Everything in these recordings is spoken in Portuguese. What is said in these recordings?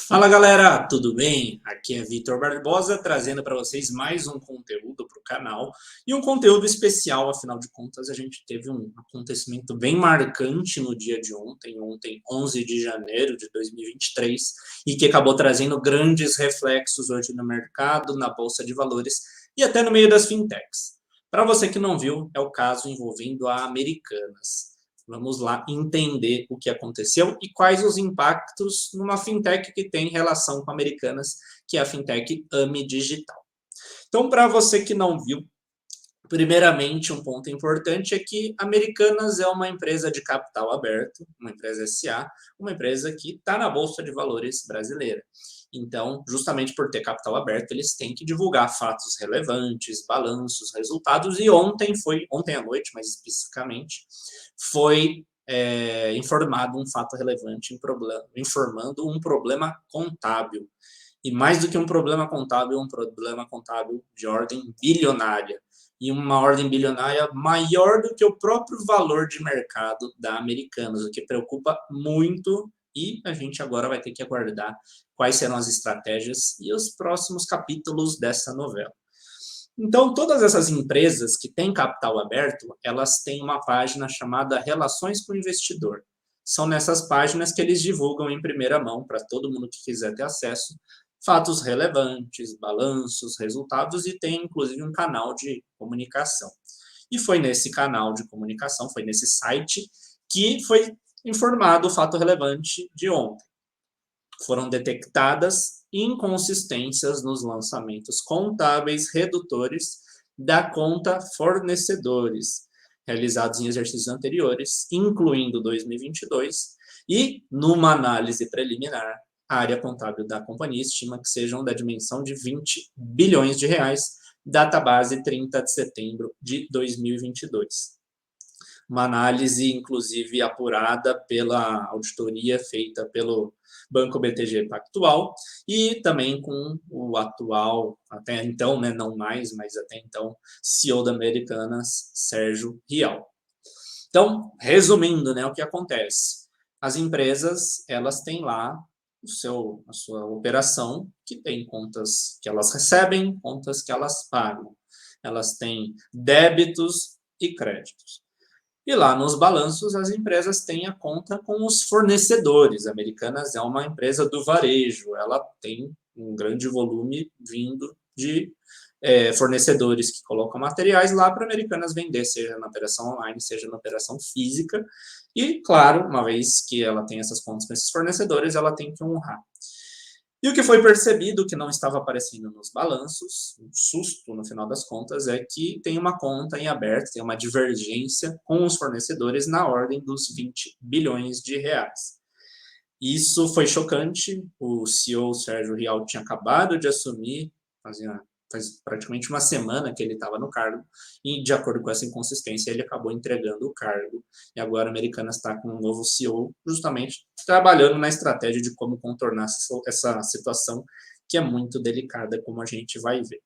Fala galera, tudo bem? Aqui é Vitor Barbosa trazendo para vocês mais um conteúdo para o canal e um conteúdo especial, afinal de contas, a gente teve um acontecimento bem marcante no dia de ontem, 11 de janeiro de 2023, e que acabou trazendo grandes reflexos hoje no mercado, na bolsa de valores e até no meio das fintechs. Para você que não viu, é o caso envolvendo a Americanas. Vamos lá entender o que aconteceu e quais os impactos numa fintech que tem relação com Americanas, que é a fintech AMI Digital. Então, para você que não viu, primeiramente, um ponto importante é que Americanas é uma empresa de capital aberto, uma empresa SA, uma empresa que está na Bolsa de Valores brasileira. Então, justamente por ter capital aberto, eles têm que divulgar fatos relevantes, balanços, resultados, e ontem à noite, mais especificamente, foi informado um fato relevante informando um problema contábil. E mais do que um problema contábil de ordem bilionária. E uma ordem bilionária maior do que o próprio valor de mercado da Americanas, o que preocupa muito, e a gente agora vai ter que aguardar quais serão as estratégias e os próximos capítulos dessa novela. Então, todas essas empresas que têm capital aberto, elas têm uma página chamada Relações com o Investidor. São nessas páginas que eles divulgam em primeira mão, para todo mundo que quiser ter acesso, fatos relevantes, balanços, resultados, e tem inclusive um canal de comunicação. E foi nesse canal de comunicação, foi nesse site, que foi informado o fato relevante de ontem. Foram detectadas inconsistências nos lançamentos contábeis redutores da conta fornecedores, realizados em exercícios anteriores, incluindo 2022, e, numa análise preliminar, a área contábil da companhia estima que sejam da dimensão de 20 bilhões de reais, data base 30 de setembro de 2022. Uma análise, inclusive, apurada pela auditoria feita pelo Banco BTG Pactual e também com o atual, até então, né, não mais, mas até então, CEO da Americanas, Sérgio Rial. Então, resumindo, né, o que acontece? As empresas, elas têm lá a sua operação, que tem contas que elas recebem, contas que elas pagam. Elas têm débitos e créditos. E lá nos balanços, as empresas têm a conta com os fornecedores. A Americanas é uma empresa do varejo, ela tem um grande volume vindo de fornecedores que colocam materiais lá para a Americanas vender, seja na operação online, seja na operação física. E, claro, uma vez que ela tem essas contas com esses fornecedores, ela tem que honrar. E o que foi percebido, que não estava aparecendo nos balanços, um susto no final das contas, é que tem uma conta em aberto, tem uma divergência com os fornecedores na ordem dos 20 bilhões de reais. Isso foi chocante, o CEO Sérgio Rial tinha acabado de assumir, faz praticamente uma semana que ele estava no cargo, e de acordo com essa inconsistência, ele acabou entregando o cargo, e agora a Americanas está com um novo CEO, justamente trabalhando na estratégia de como contornar essa situação, que é muito delicada, como a gente vai ver.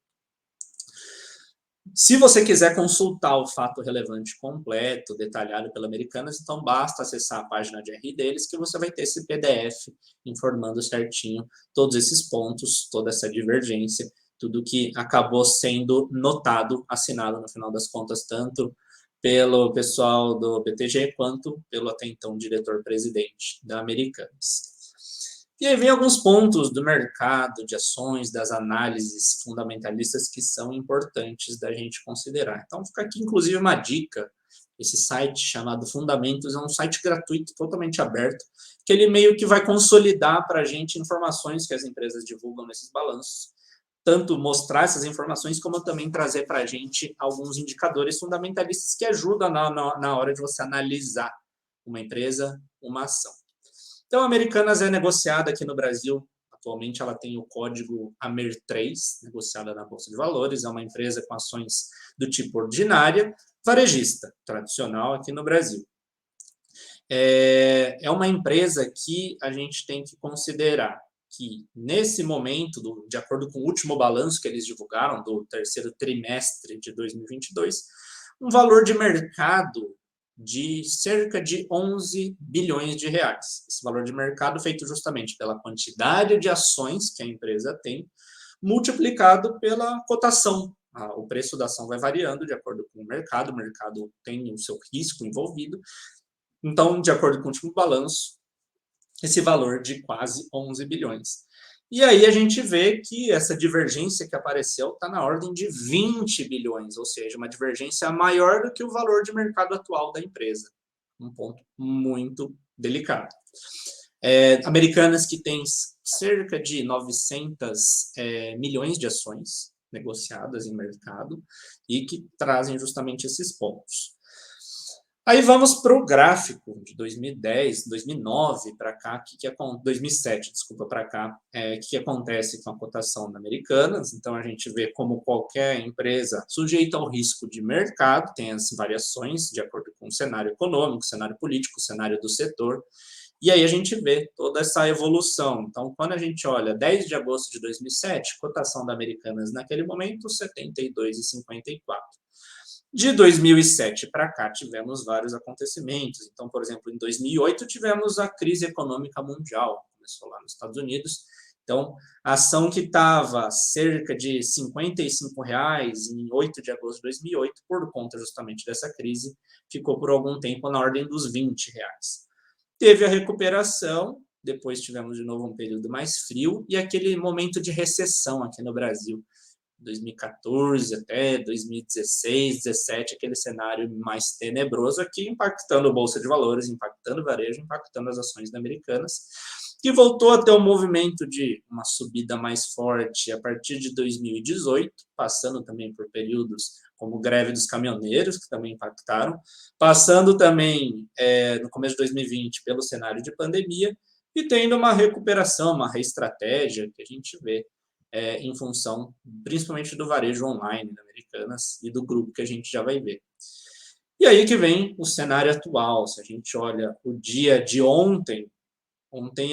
Se você quiser consultar o fato relevante completo, detalhado pela Americanas, então basta acessar a página de RI deles, que você vai ter esse PDF informando certinho todos esses pontos, toda essa divergência, tudo que acabou sendo notado, assinado no final das contas, tanto pelo pessoal do BTG, quanto pelo até então diretor-presidente da Americanas. E aí vem alguns pontos do mercado, de ações, das análises fundamentalistas que são importantes da gente considerar. Então, fica aqui, inclusive, uma dica. Esse site chamado Fundamentos é um site gratuito, totalmente aberto, que ele meio que vai consolidar para a gente informações que as empresas divulgam nesses balanços. Tanto mostrar essas informações, como também trazer para a gente alguns indicadores fundamentalistas que ajudam na hora de você analisar uma empresa, uma ação. Então, a Americanas é negociada aqui no Brasil. Atualmente, ela tem o código AMER3, negociada na Bolsa de Valores. É uma empresa com ações do tipo ordinária, varejista, tradicional aqui no Brasil. É uma empresa que a gente tem que considerar que, nesse momento, de acordo com o último balanço que eles divulgaram, do terceiro trimestre de 2022, um valor de mercado de cerca de 11 bilhões de reais. Esse valor de mercado feito justamente pela quantidade de ações que a empresa tem, multiplicado pela cotação. O preço da ação vai variando de acordo com o mercado tem o seu risco envolvido. Então, de acordo com o último balanço, esse valor de quase 11 bilhões. E aí a gente vê que essa divergência que apareceu está na ordem de 20 bilhões, ou seja, uma divergência maior do que o valor de mercado atual da empresa. Um ponto muito delicado. Americanas que tem cerca de 900 milhões de ações negociadas em mercado e que trazem justamente esses pontos. Aí vamos para o gráfico de 2010, 2009 para cá, 2007, desculpa, para cá, que acontece com a cotação da Americanas. Então, a gente vê como qualquer empresa sujeita ao risco de mercado, tem as variações de acordo com o cenário econômico, cenário político, cenário do setor. E aí a gente vê toda essa evolução. Então, quando a gente olha 10 de agosto de 2007, cotação da Americanas naquele momento, 72,54. De 2007 para cá, tivemos vários acontecimentos. Então, por exemplo, em 2008, tivemos a crise econômica mundial, começou lá nos Estados Unidos. Então, a ação que estava cerca de R$ 55,00 em 8 de agosto de 2008, por conta justamente dessa crise, ficou por algum tempo na ordem dos R$ 20,00. Teve a recuperação, depois tivemos de novo um período mais frio e aquele momento de recessão aqui no Brasil. 2014 até 2016, 2017, aquele cenário mais tenebroso aqui, impactando a Bolsa de Valores, impactando o varejo, impactando as ações Americanas, que voltou a ter um movimento de uma subida mais forte a partir de 2018, passando também por períodos como greve dos caminhoneiros, que também impactaram, passando também no começo de 2020 pelo cenário de pandemia e tendo uma recuperação, uma reestratégia que a gente vê em função, principalmente do varejo online da Americanas e do grupo que a gente já vai ver. E aí que vem o cenário atual. Se a gente olha o dia de ontem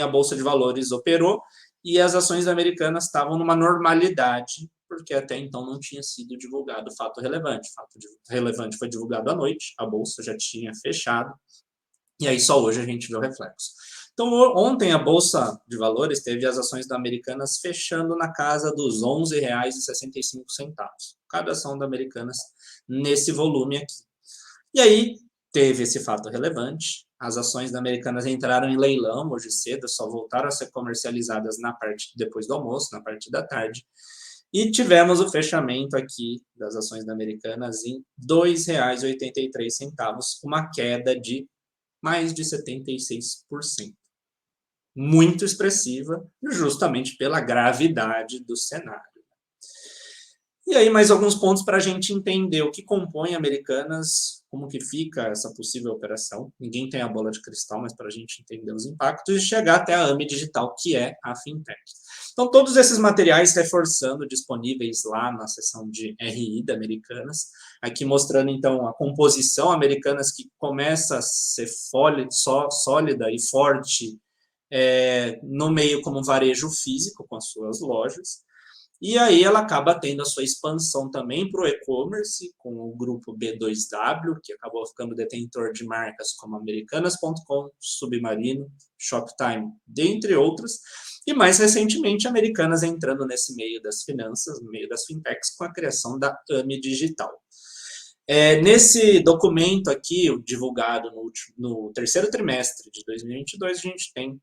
a Bolsa de Valores operou e as ações Americanas estavam numa normalidade, porque até então não tinha sido divulgado fato relevante. Fato relevante foi divulgado à noite, a Bolsa já tinha fechado, e aí só hoje a gente vê o reflexo. Então, ontem a Bolsa de Valores teve as ações da Americanas fechando na casa dos R$ 11,65. Cada ação da Americanas nesse volume aqui. E aí teve esse fato relevante. As ações da Americanas entraram em leilão hoje cedo, só voltaram a ser comercializadas na parte depois do almoço, na parte da tarde. E tivemos o fechamento aqui das ações da Americanas em R$ 2,83, uma queda de mais de 76%. Muito expressiva, justamente pela gravidade do cenário. E aí, mais alguns pontos para a gente entender o que compõe Americanas, como que fica essa possível operação. Ninguém tem a bola de cristal, mas para a gente entender os impactos e chegar até a AME Digital, que é a fintech. Então, todos esses materiais reforçando disponíveis lá na seção de RI da Americanas, aqui mostrando, então, a composição Americanas que começa a ser sólida e forte no meio como varejo físico, com as suas lojas, e aí ela acaba tendo a sua expansão também para o e-commerce, com o grupo B2W, que acabou ficando detentor de marcas como Americanas.com, Submarino, Shoptime, dentre outras, e mais recentemente Americanas entrando nesse meio das finanças, no meio das fintechs, com a criação da AME Digital. Nesse documento aqui, divulgado no terceiro trimestre de 2022, a gente tem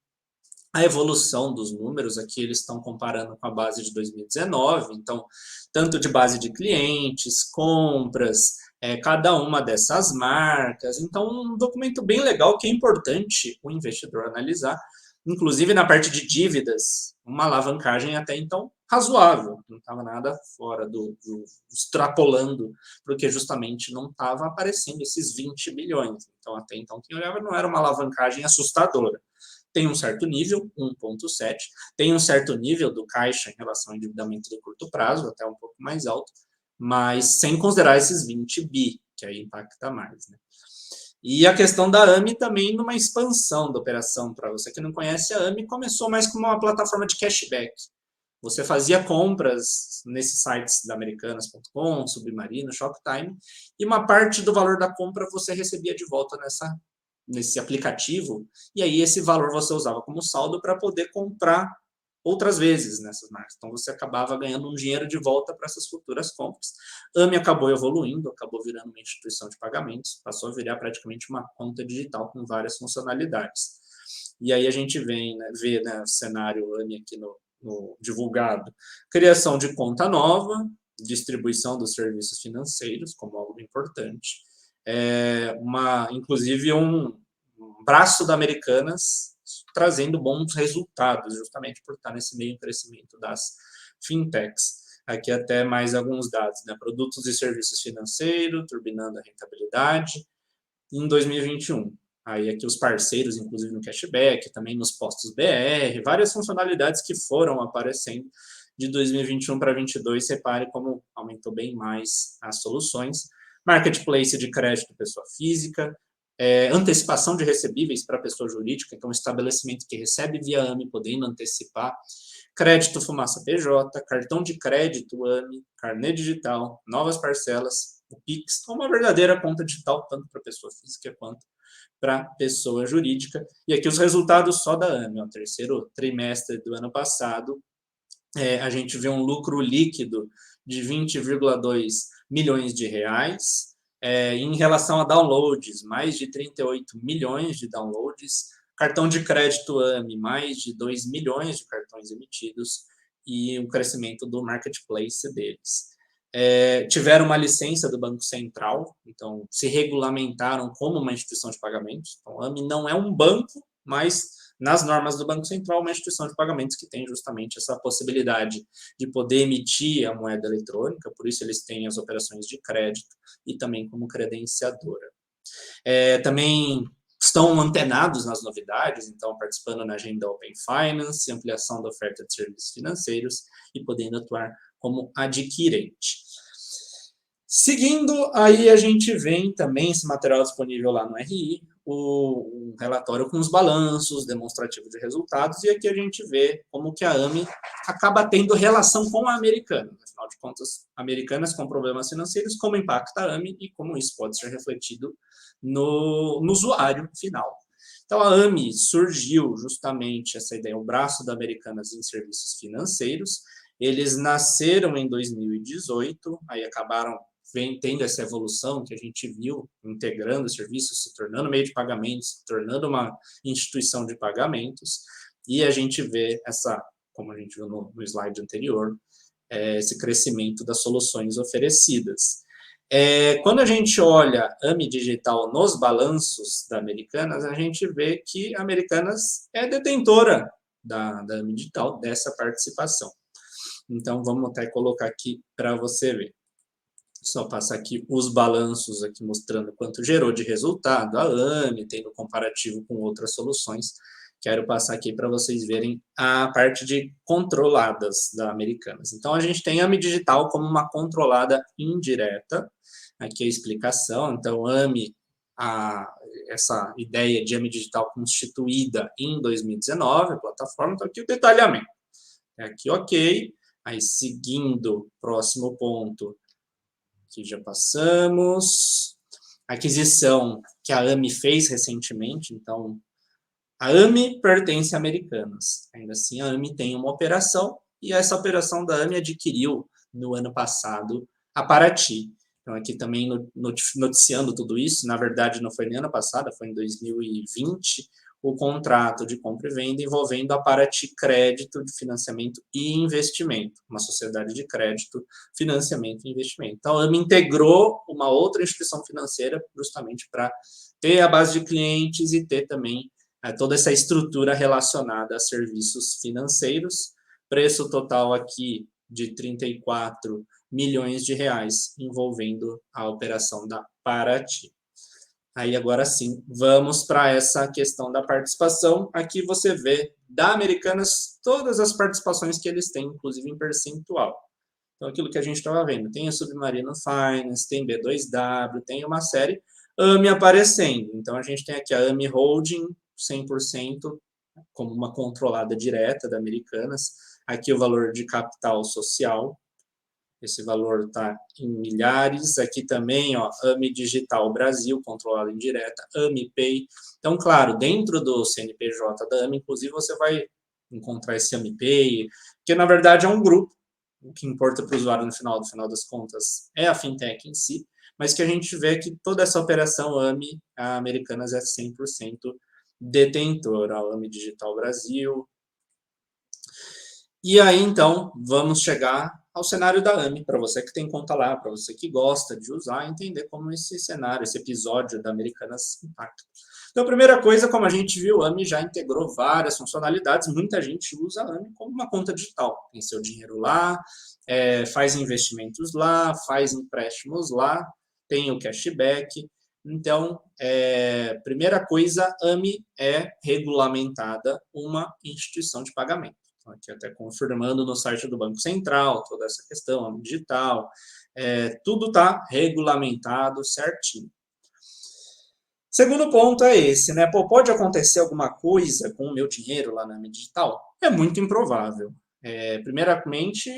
a evolução dos números. Aqui eles estão comparando com a base de 2019, então, tanto de base de clientes, compras, cada uma dessas marcas. Então, um documento bem legal que é importante o investidor analisar, inclusive na parte de dívidas, uma alavancagem até então razoável, não estava nada fora do extrapolando, porque justamente não estava aparecendo esses 20 bilhões. Então, até então, quem olhava não era uma alavancagem assustadora. Tem um certo nível, 1,7, tem um certo nível do caixa em relação ao endividamento de curto prazo, até um pouco mais alto, mas sem considerar esses 20 bi, que aí impacta mais, né? E a questão da AME também numa expansão da operação. Para você que não conhece, a AME começou mais como uma plataforma de cashback. Você fazia compras nesses sites da Americanas.com, Submarino, Shoptime, e uma parte do valor da compra você recebia de volta nesse aplicativo, e aí esse valor você usava como saldo para poder comprar outras vezes nessas marcas. Então, você acabava ganhando um dinheiro de volta para essas futuras compras. AMI acabou evoluindo, acabou virando uma instituição de pagamentos, passou a virar praticamente uma conta digital com várias funcionalidades. E aí a gente vê o cenário AMI aqui no divulgado, criação de conta nova, distribuição dos serviços financeiros como algo importante, inclusive um braço da Americanas trazendo bons resultados, justamente por estar nesse meio crescimento das fintechs. Aqui até mais alguns dados, né? Produtos e serviços financeiros, turbinando a rentabilidade em 2021. Aí aqui os parceiros, inclusive no cashback, também nos postos BR, várias funcionalidades que foram aparecendo de 2021 para 2022, repare como aumentou bem mais as soluções. Marketplace de crédito pessoa física, antecipação de recebíveis para pessoa jurídica, então estabelecimento que recebe via AMI, podendo antecipar, crédito fumaça PJ, cartão de crédito AMI, carnê digital, novas parcelas, o Pix, uma verdadeira conta digital, tanto para pessoa física quanto para pessoa jurídica. E aqui os resultados só da AMI, o terceiro trimestre do ano passado, a gente vê um lucro líquido de 20,2 milhões de reais, em relação a downloads, mais de 38 milhões de downloads, cartão de crédito AMI, mais de 2 milhões de cartões emitidos, e o crescimento do marketplace deles. Tiveram uma licença do Banco Central, então se regulamentaram como uma instituição de pagamentos. Então, a AMI não é um banco, mas nas normas do Banco Central, uma instituição de pagamentos que tem justamente essa possibilidade de poder emitir a moeda eletrônica, por isso eles têm as operações de crédito e também como credenciadora. Também estão antenados nas novidades, então participando na agenda Open Finance, ampliação da oferta de serviços financeiros e podendo atuar como adquirente. Seguindo, aí a gente vem também esse material disponível lá no RI, o relatório com os balanços, demonstrativo de resultados, e aqui a gente vê como que a AMI acaba tendo relação com a Americanas. Afinal de contas, Americanas com problemas financeiros, como impacta a AMI e como isso pode ser refletido no usuário final. Então, a AMI surgiu justamente essa ideia, o braço da Americanas em serviços financeiros. Eles nasceram em 2018, aí acabaram tendo essa evolução que a gente viu, integrando serviços, se tornando meio de pagamentos, se tornando uma instituição de pagamentos, e a gente vê como a gente viu no slide anterior, esse crescimento das soluções oferecidas. Quando a gente olha AMI Digital nos balanços da Americanas, a gente vê que a Americanas é detentora da AMI Digital, dessa participação. Então, vamos até colocar aqui para você ver. Só passar aqui os balanços aqui mostrando quanto gerou de resultado a AMI, tendo comparativo com outras soluções. Quero passar aqui para vocês verem a parte de controladas da Americanas. Então, a gente tem a AMI Digital como uma controlada indireta. Aqui a explicação. Então, AMI, essa ideia de AMI Digital constituída em 2019, a plataforma, então aqui o detalhamento. Aqui, ok. Aí, seguindo, próximo ponto, que já passamos. Aquisição que a AMI fez recentemente, então, a AMI pertence a Americanas. Ainda assim, a AMI tem uma operação, e essa operação da AMI adquiriu, no ano passado, a Paraty. Então, aqui também noticiando tudo isso, na verdade, não foi nem ano passado, foi em 2020, o contrato de compra e venda envolvendo a Paraty Crédito de Financiamento e Investimento, uma sociedade de crédito, financiamento e investimento. Então, a AMI integrou uma outra instituição financeira justamente para ter a base de clientes e ter também toda essa estrutura relacionada a serviços financeiros. Preço total aqui de 34 milhões de reais, envolvendo a operação da Paraty. Aí, agora sim, vamos para essa questão da participação. Aqui você vê, da Americanas, todas as participações que eles têm, inclusive em percentual. Então, aquilo que a gente estava vendo, tem a Submarino Finance, tem B2W, tem uma série AMI aparecendo. Então, a gente tem aqui a AMI Holding, 100%, como uma controlada direta da Americanas. Aqui o valor de capital social, esse valor está em milhares. Aqui também, ó, AMI Digital Brasil, controlada indireta, AMI Pay. Então, claro, dentro do CNPJ da AMI, inclusive, você vai encontrar esse AMI Pay, que na verdade é um grupo. O que importa para o usuário no final das contas é a fintech em si, mas que a gente vê que toda essa operação AMI, a Americanas é 100% detentora, a AMI Digital Brasil. E aí, então, vamos chegar ao cenário da AMI, para você que tem conta lá, para você que gosta de usar, entender como esse cenário, esse episódio da Americanas impacta. Então, a primeira coisa, como a gente viu, a AMI já integrou várias funcionalidades, muita gente usa a AMI como uma conta digital, tem seu dinheiro lá, faz investimentos lá, faz empréstimos lá, tem o cashback. Então, primeira coisa, a AMI é regulamentada uma instituição de pagamento. Então, aqui até confirmando no site do Banco Central, toda essa questão AMI digital, tudo está regulamentado certinho. Segundo ponto é esse, né? Pô, pode acontecer alguma coisa com o meu dinheiro lá na AMI digital? É muito improvável. Primeiramente,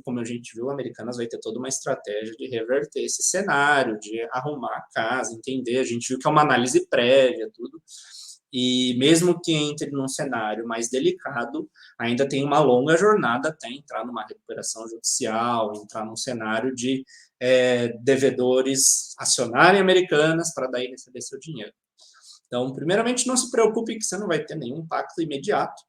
como a gente viu, a Americanas vai ter toda uma estratégia de reverter esse cenário, de arrumar a casa, entender. A gente viu que é uma análise prévia, tudo. E mesmo que entre num cenário mais delicado, ainda tem uma longa jornada até entrar numa recuperação judicial, entrar num cenário de devedores acionarem Americanas para daí receber seu dinheiro. Então, primeiramente, não se preocupe que você não vai ter nenhum impacto imediato.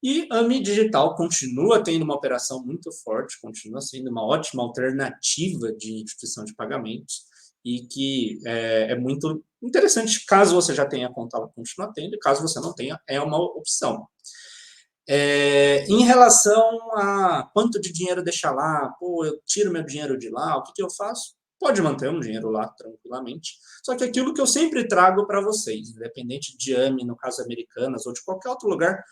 E a AMI Digital continua tendo uma operação muito forte, continua sendo uma ótima alternativa de instituição de pagamentos e que é muito interessante, caso você já tenha conta, ela continua tendo, e caso você não tenha, é uma opção. Em relação a quanto de dinheiro deixar lá, pô, eu tiro meu dinheiro de lá, o que eu faço? Pode manter um dinheiro lá tranquilamente. Só que aquilo que eu sempre trago para vocês, independente de AMI, no caso Americanas, ou de qualquer outro lugar,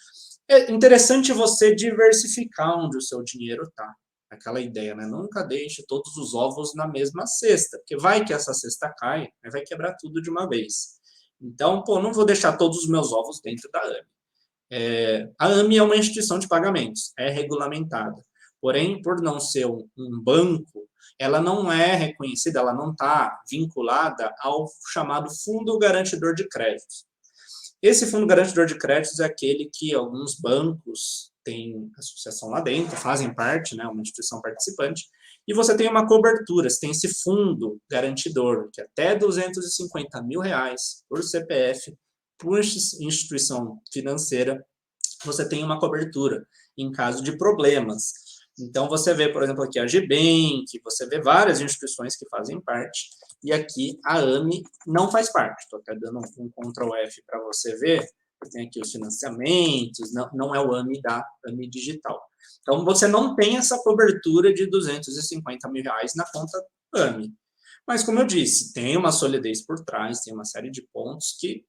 é interessante você diversificar onde o seu dinheiro está. Aquela ideia, né? Nunca deixe todos os ovos na mesma cesta, porque vai que essa cesta cai, vai quebrar tudo de uma vez. Então, pô, não vou deixar todos os meus ovos dentro da AMI. A AMI é uma instituição de pagamentos, é regulamentada. Porém, por não ser um banco, ela não é reconhecida, ela não está vinculada ao chamado Fundo Garantidor de Créditos. Esse Fundo Garantidor de Créditos é aquele que alguns bancos têm associação lá dentro, fazem parte, né, uma instituição participante, e você tem uma cobertura, você tem esse fundo garantidor, que é até R$250 mil por CPF, por instituição financeira, você tem uma cobertura em caso de problemas. Então, você vê, por exemplo, aqui a GBank, você vê várias instituições que fazem parte, e aqui a AMI não faz parte. Estou até dando um Ctrl F para você ver. Tem aqui os financiamentos, não é o AMI da AMI Digital. Então, você não tem essa cobertura de R$250 mil na conta AMI. Mas, como eu disse, tem uma solidez por trás, tem uma série de pontos que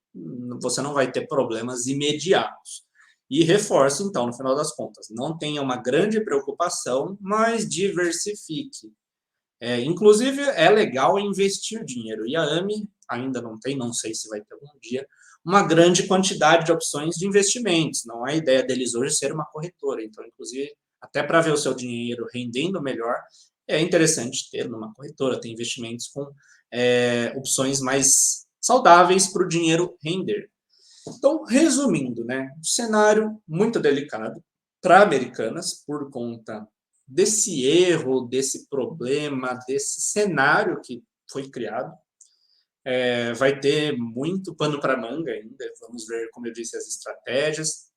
você não vai ter problemas imediatos. E reforço, então, no final das contas, não tenha uma grande preocupação, mas diversifique. Inclusive, é legal investir dinheiro. E a AMI ainda não tem, não sei se vai ter algum dia, uma grande quantidade de opções de investimentos. Não é a ideia deles hoje ser uma corretora. Então, inclusive, até para ver o seu dinheiro rendendo melhor, é interessante ter numa corretora, ter investimentos com opções mais saudáveis para o dinheiro render. Então, resumindo, né, um cenário muito delicado para Americanas por conta desse erro, desse problema, desse cenário que foi criado. Vai ter muito pano para manga ainda, vamos ver, como eu disse, as estratégias.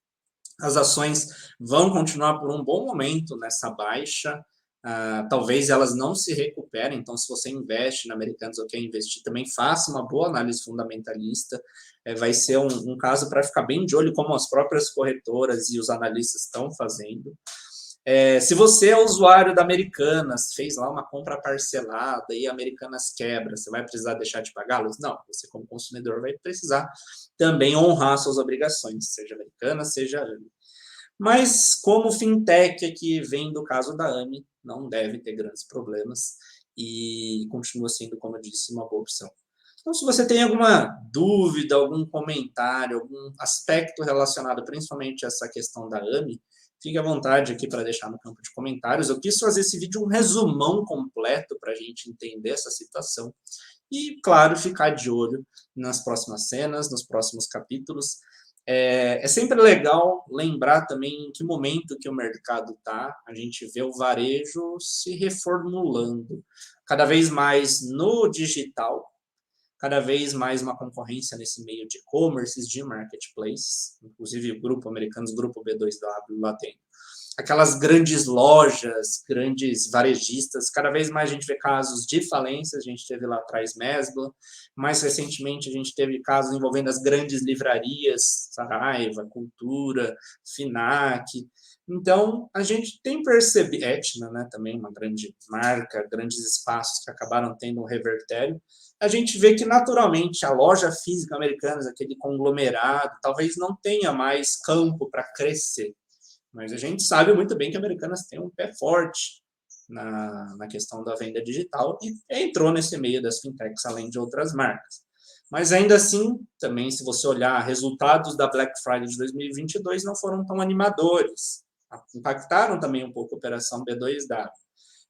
As ações vão continuar por um bom momento nessa baixa, talvez elas não se recuperem, então se você investe na Americanas ou quer investir, também faça uma boa análise fundamentalista, vai ser um caso para ficar bem de olho como as próprias corretoras e os analistas estão fazendo. Se você é usuário da Americanas, fez lá uma compra parcelada e a Americanas quebra, você vai precisar deixar de pagá-los? Não, você como consumidor vai precisar também honrar suas obrigações, seja Americanas, seja AMI. Mas como fintech aqui vem do caso da AMI, não deve ter grandes problemas e continua sendo, como eu disse, uma boa opção. Então, se você tem alguma dúvida, algum comentário, algum aspecto relacionado principalmente a essa questão da AMI, fique à vontade aqui para deixar no campo de comentários. Eu quis fazer esse vídeo um resumão completo para a gente entender essa situação. E, claro, ficar de olho nas próximas cenas, nos próximos capítulos. É sempre legal lembrar também em que momento que o mercado está. A gente vê o varejo se reformulando cada vez mais no digital, cada vez mais uma concorrência nesse meio de e-commerce, de marketplace, inclusive o grupo americano, o grupo B2W lá tem aquelas grandes lojas, grandes varejistas, cada vez mais a gente vê casos de falência, a gente teve lá atrás Mesbla, mais recentemente a gente teve casos envolvendo as grandes livrarias, Saraiva, Cultura, Finac. Então, a gente tem percebido, Etna, né, também uma grande marca, grandes espaços que acabaram tendo um revertério, a gente vê que naturalmente a loja física americana, aquele conglomerado, talvez não tenha mais campo para crescer. Mas a gente sabe muito bem que Americanas tem um pé forte na questão da venda digital e entrou nesse meio das fintechs, além de outras marcas. Mas ainda assim, também se você olhar resultados da Black Friday de 2022 não foram tão animadores. Impactaram também um pouco a operação B2W.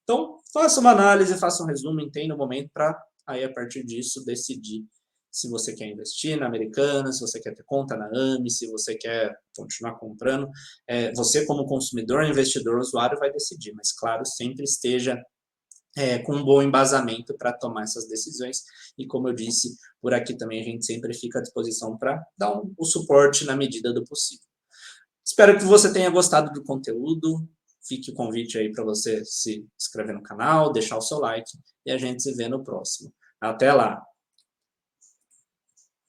Então, faça uma análise, faça um resumo, entenda o momento para aí a partir disso decidir se você quer investir na Americana, se você quer ter conta na AMI, se você quer continuar comprando. Você, como consumidor, investidor, usuário, vai decidir, mas, claro, sempre esteja com um bom embasamento para tomar essas decisões. E, como eu disse, por aqui também a gente sempre fica à disposição para dar o suporte na medida do possível. Espero que você tenha gostado do conteúdo. Fique o convite aí para você se inscrever no canal, deixar o seu like e a gente se vê no próximo. Até lá!